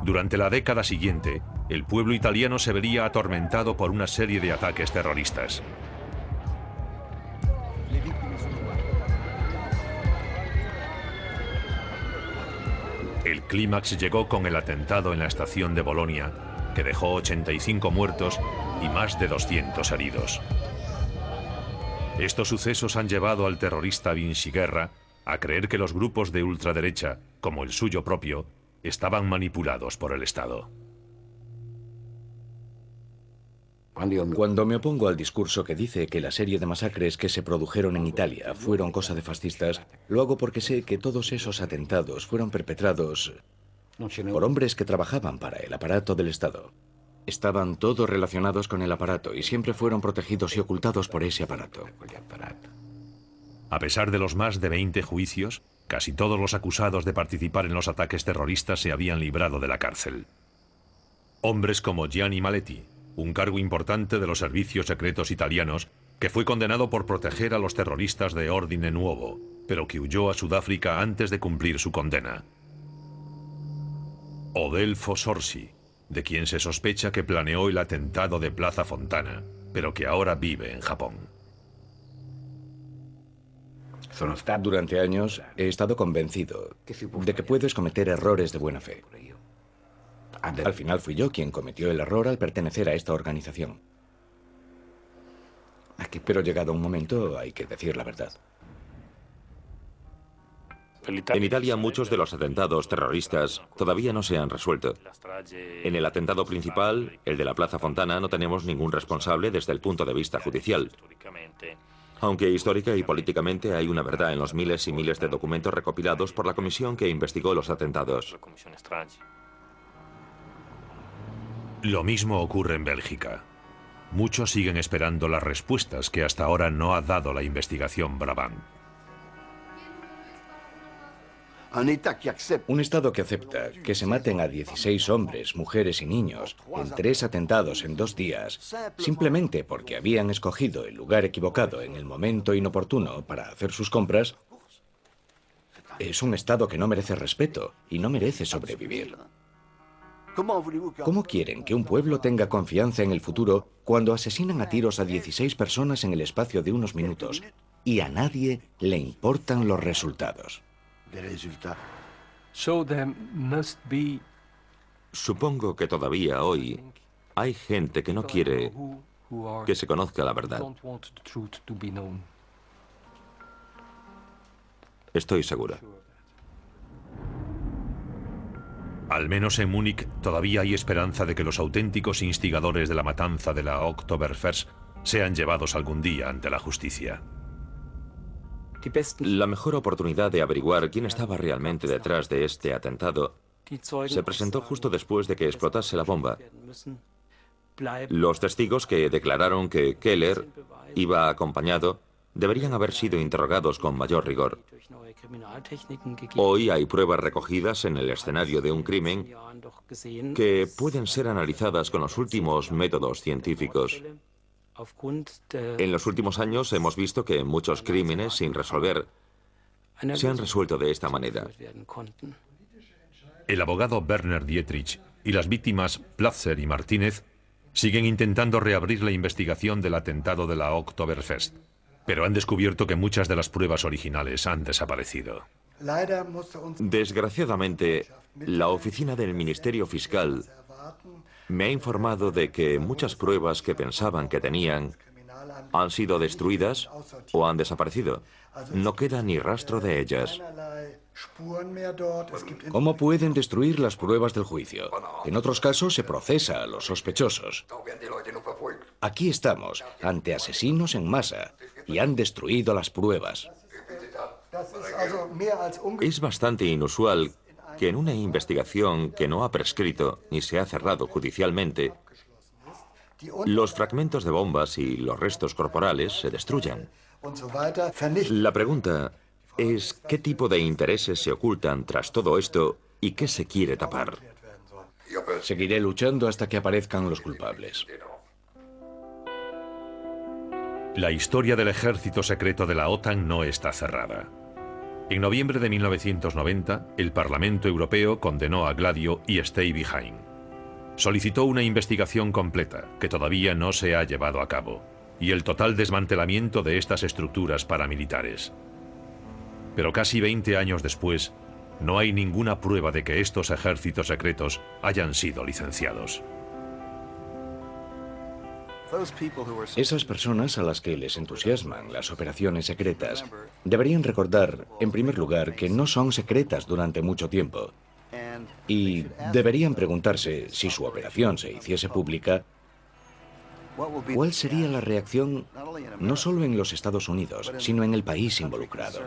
[SPEAKER 1] Durante la década siguiente, el pueblo italiano se vería atormentado por una serie de ataques terroristas. El clímax llegó con el atentado en la estación de Bolonia, que dejó 85 muertos y más de 200 heridos. Estos sucesos han llevado al terrorista Vinciguerra a creer que los grupos de ultraderecha, como el suyo propio, estaban manipulados por el Estado.
[SPEAKER 3] Cuando me opongo al discurso que dice que la serie de masacres que se produjeron en Italia fueron cosa de fascistas, lo hago porque sé que todos esos atentados fueron perpetrados por hombres que trabajaban para el aparato del Estado. Estaban todos relacionados con el aparato y siempre fueron protegidos y ocultados por ese aparato.
[SPEAKER 1] A pesar de los más de 20 juicios, casi todos los acusados de participar en los ataques terroristas se habían librado de la cárcel. Hombres como Gianni Maletti, un cargo importante de los servicios secretos italianos, que fue condenado por proteger a los terroristas de Ordine Nuovo, pero que huyó a Sudáfrica antes de cumplir su condena. Odelfo Sorsi, de quien se sospecha que planeó el atentado de Plaza Fontana, pero que ahora vive en Japón.
[SPEAKER 3] Durante años he estado convencido de que puedes cometer errores de buena fe. Al final fui yo quien cometió el error al pertenecer a esta organización. Pero llegado un momento hay que decir la verdad.
[SPEAKER 2] En Italia muchos de los atentados terroristas todavía no se han resuelto. En el atentado principal, el de la Plaza Fontana, no tenemos ningún responsable desde el punto de vista judicial. Aunque histórica y políticamente hay una verdad en los miles y miles de documentos recopilados por la comisión que investigó los atentados.
[SPEAKER 1] Lo mismo ocurre en Bélgica. Muchos siguen esperando las respuestas que hasta ahora no ha dado la investigación Brabant.
[SPEAKER 3] Un Estado que acepta que se maten a 16 hombres, mujeres y niños en 3 atentados en 2 días, simplemente porque habían escogido el lugar equivocado en el momento inoportuno para hacer sus compras, es un Estado que no merece respeto y no merece sobrevivir. ¿Cómo quieren que un pueblo tenga confianza en el futuro cuando asesinan a tiros a 16 personas en el espacio de unos minutos y a nadie le importan los resultados?
[SPEAKER 2] Supongo que todavía hoy hay gente que no quiere que se conozca la verdad. Estoy segura.
[SPEAKER 1] Al menos en Múnich todavía hay esperanza de que los auténticos instigadores de la matanza de la Oktoberfest sean llevados algún día ante la justicia.
[SPEAKER 2] La mejor oportunidad de averiguar quién estaba realmente detrás de este atentado se presentó justo después de que explotase la bomba. Los testigos que declararon que Keller iba acompañado deberían haber sido interrogados con mayor rigor. Hoy hay pruebas recogidas en el escenario de un crimen que pueden ser analizadas con los últimos métodos científicos. En los últimos años hemos visto que muchos crímenes sin resolver se han resuelto de esta manera.
[SPEAKER 1] El abogado Werner Dietrich y las víctimas Platzer y Martínez siguen intentando reabrir la investigación del atentado de la Oktoberfest, pero han descubierto que muchas de las pruebas originales han desaparecido.
[SPEAKER 2] Desgraciadamente, la oficina del Ministerio Fiscal me ha informado de que muchas pruebas que pensaban que tenían Han sido destruidas o han desaparecido. No queda ni rastro de ellas.
[SPEAKER 3] ¿Cómo pueden destruir las pruebas del juicio? En otros casos se procesa a los sospechosos. Aquí estamos, ante asesinos en masa, y han destruido las pruebas.
[SPEAKER 2] Es bastante inusual que en una investigación que no ha prescrito ni se ha cerrado judicialmente, los fragmentos de bombas y los restos corporales se destruyan. La pregunta es qué tipo de intereses se ocultan tras todo esto y qué se quiere tapar.
[SPEAKER 3] Seguiré luchando hasta que aparezcan los culpables.
[SPEAKER 1] La historia del ejército secreto de la OTAN no está cerrada. En noviembre de 1990, el Parlamento Europeo condenó a Gladio y Stay Behind. Solicitó una investigación completa, que todavía no se ha llevado a cabo, y el total desmantelamiento de estas estructuras paramilitares. Pero casi 20 años después, no hay ninguna prueba de que estos ejércitos secretos hayan sido licenciados.
[SPEAKER 3] Esas personas a las que les entusiasman las operaciones secretas deberían recordar, en primer lugar, que no son secretas durante mucho tiempo. Y deberían preguntarse, si su operación se hiciese pública, ¿cuál sería la reacción no solo en los Estados Unidos, sino en el país involucrado?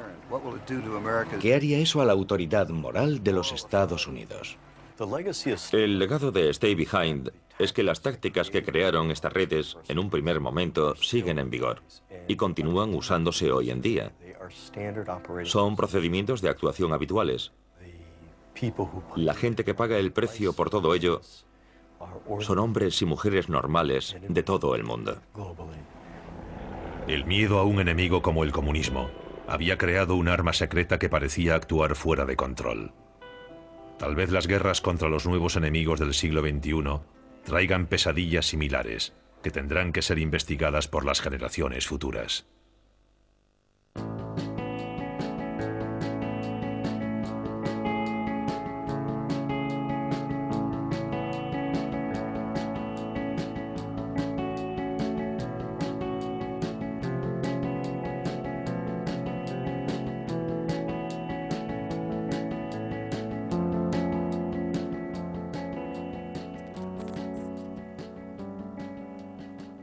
[SPEAKER 3] ¿Qué haría eso a la autoridad moral de los Estados Unidos?
[SPEAKER 2] El legado de Stay Behind es que las tácticas que crearon estas redes en un primer momento siguen en vigor y continúan usándose hoy en día. Son procedimientos de actuación habituales. La gente que paga el precio por todo ello son hombres y mujeres normales de todo el mundo.
[SPEAKER 1] El miedo a un enemigo como el comunismo había creado un arma secreta que parecía actuar fuera de control. Tal vez las guerras contra los nuevos enemigos del siglo XXI traigan pesadillas similares que tendrán que ser investigadas por las generaciones futuras.